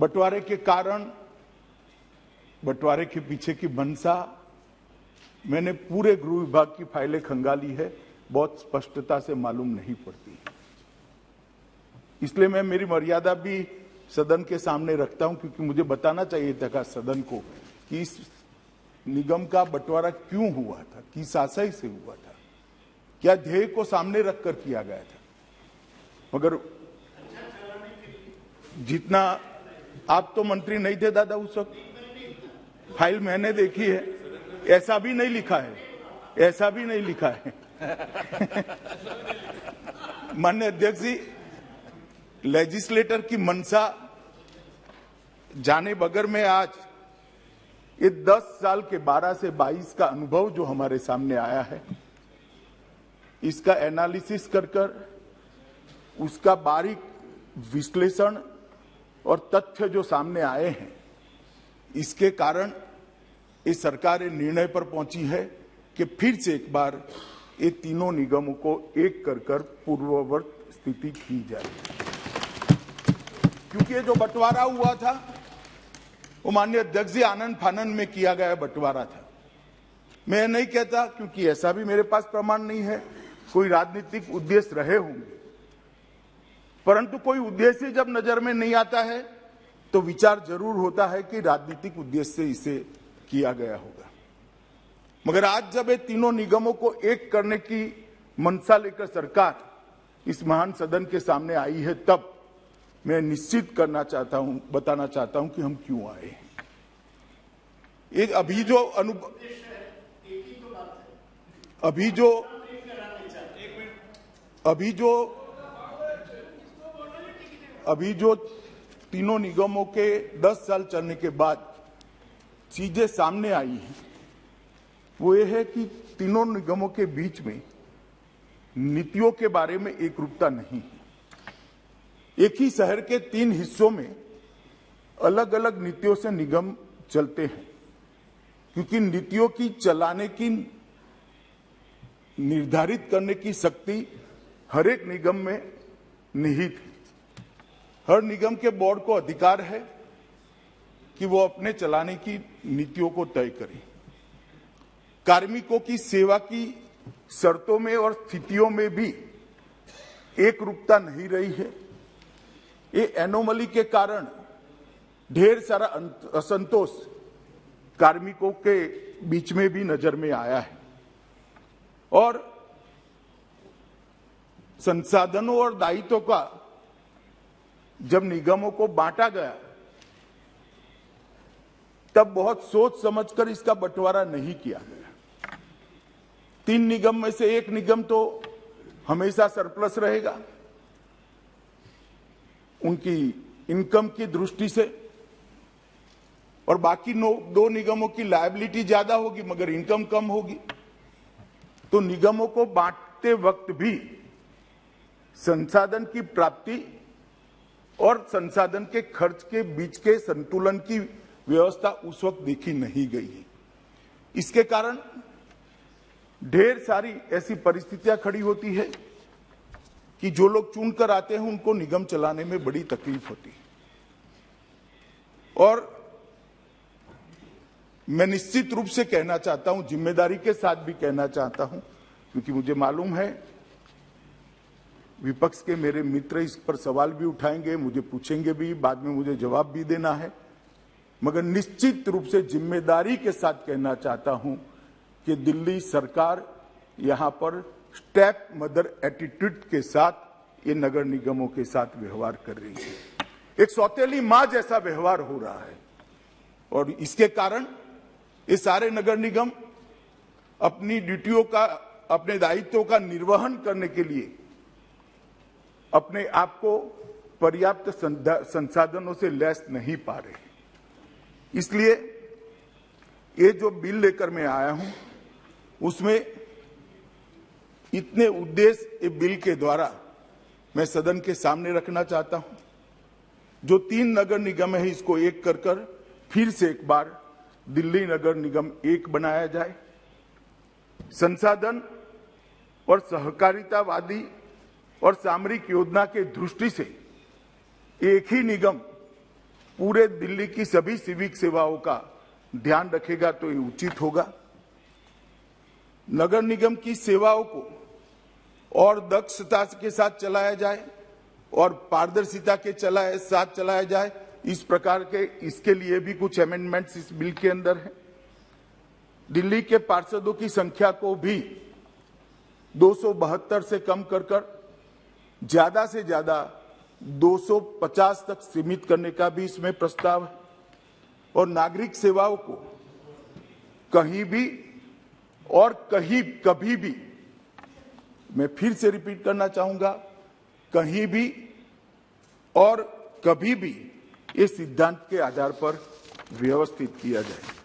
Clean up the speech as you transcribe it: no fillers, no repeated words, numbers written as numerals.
बंटवारे के कारण, बंटवारे के पीछे की मंशा मैंने पूरे गृह विभाग की फाइलें खंगाली है, बहुत स्पष्टता से मालूम नहीं पड़ती। इसलिए मैं मेरी मर्यादा भी सदन के सामने रखता हूं, क्योंकि मुझे बताना चाहिए था सदन को कि इस निगम का बंटवारा क्यों हुआ था, किस आशय से हुआ था, क्या ध्येय को सामने रखकर किया गया था। मगर जितना, आप तो मंत्री नहीं थे दादा उस वक्त, फाइल मैंने देखी है, ऐसा भी नहीं लिखा है, ऐसा भी नहीं लिखा है। माननीय अध्यक्ष जी, लेजिस्लेटर की मंशा जाने बगैर में आज ये 10 साल के 12 से 22 का अनुभव जो हमारे सामने आया है, इसका एनालिसिस कर उसका बारीक विश्लेषण और तथ्य जो सामने आए हैं, इसके कारण इस सरकार निर्णय पर पहुंची है कि फिर से एक बार ये तीनों निगमों को एक कर पूर्ववत स्थिति की जाए। क्योंकि ये जो बंटवारा हुआ था वो माननीय अध्यक्ष जी आनंद फानंद में किया गया बंटवारा था। मैं नहीं कहता, क्योंकि ऐसा भी मेरे पास प्रमाण नहीं है, कोई राजनीतिक उद्देश्य रहे होंगे, परंतु कोई उद्देश्य जब नजर में नहीं आता है तो विचार जरूर होता है कि राजनीतिक उद्देश्य से इसे किया गया होगा। मगर आज जब ये तीनों निगमों को एक करने की मंशा लेकर सरकार इस महान सदन के सामने आई है, तब मैं निश्चित करना चाहता हूं, बताना चाहता हूं कि हम क्यों आए हैं। एक अभी जो तीनों निगमों के 10 साल चलने के बाद चीजें सामने आई हैं, वो ये है कि तीनों निगमों के बीच में नीतियों के बारे में एकरूपता नहीं है। एक ही शहर के 3 हिस्सों में अलग अलग नीतियों से निगम चलते हैं, क्योंकि नीतियों की चलाने की, निर्धारित करने की शक्ति हर एक निगम में निहित है। हर निगम के बोर्ड को अधिकार है कि वो अपने चलाने की नीतियों को तय करे। कार्मिकों की सेवा की शर्तों में और स्थितियों में भी एक रूपता नहीं रही है। ये एनोमली के कारण ढेर सारा असंतोष कार्मिकों के बीच में भी नजर में आया है, और संसाधनों और दायित्वों का जब निगमों को बांटा गया तब बहुत सोच समझकर इसका बंटवारा नहीं किया गया। 3 निगम में से एक निगम तो हमेशा सरप्लस रहेगा उनकी इनकम की दृष्टि से, और बाकी 2 निगमों की लायबिलिटी ज्यादा होगी मगर इनकम कम होगी। तो निगमों को बांटते वक्त भी संसाधन की प्राप्ति और संसाधन के खर्च के बीच के संतुलन की व्यवस्था उस वक्त देखी नहीं गई है। इसके कारण ढेर सारी ऐसी परिस्थितियां खड़ी होती है कि जो लोग चुनकर आते हैं उनको निगम चलाने में बड़ी तकलीफ होती है। और मैं निश्चित रूप से कहना चाहता हूं, जिम्मेदारी के साथ भी कहना चाहता हूं, क्योंकि मुझे मालूम है विपक्ष के मेरे मित्र इस पर सवाल भी उठाएंगे, मुझे पूछेंगे भी, बाद में मुझे जवाब भी देना है, मगर निश्चित रूप से जिम्मेदारी के साथ कहना चाहता हूं कि दिल्ली सरकार यहां पर स्टेप मदर एटीट्यूड के साथ ये नगर निगमों के साथ व्यवहार कर रही है। एक सौतेली मां जैसा व्यवहार हो रहा है, और इसके कारण ये सारे नगर निगम अपनी ड्यूटियों का, अपने दायित्वों का निर्वहन करने के लिए अपने आप को पर्याप्त संसाधनों से लैस नहीं पा रहे। इसलिए ये जो बिल लेकर मैं आया हूं उसमें इतने उद्देश्य ये बिल के द्वारा मैं सदन के सामने रखना चाहता हूं। जो 3 नगर निगम है इसको एक कर फिर से एक बार दिल्ली नगर निगम एक बनाया जाए। संसाधन और सहकारितावादी और सामरिक योजना के दृष्टि से एक ही निगम पूरे दिल्ली की सभी सिविक सेवाओं का ध्यान रखेगा तो ये उचित होगा। नगर निगम की सेवाओं को और दक्षता के साथ चलाया जाए और पारदर्शिता के साथ चलाया जाए, इस प्रकार के इसके लिए भी कुछ अमेंडमेंट्स इस बिल के अंदर है। दिल्ली के पार्षदों की संख्या को भी 272 से कम कर ज्यादा से ज्यादा 250 तक सीमित करने का भी इसमें प्रस्ताव है। और नागरिक सेवाओं को कहीं भी और कभी भी, मैं फिर से रिपीट करना चाहूंगा, कहीं भी और कभी भी इस सिद्धांत के आधार पर व्यवस्थित किया जाए।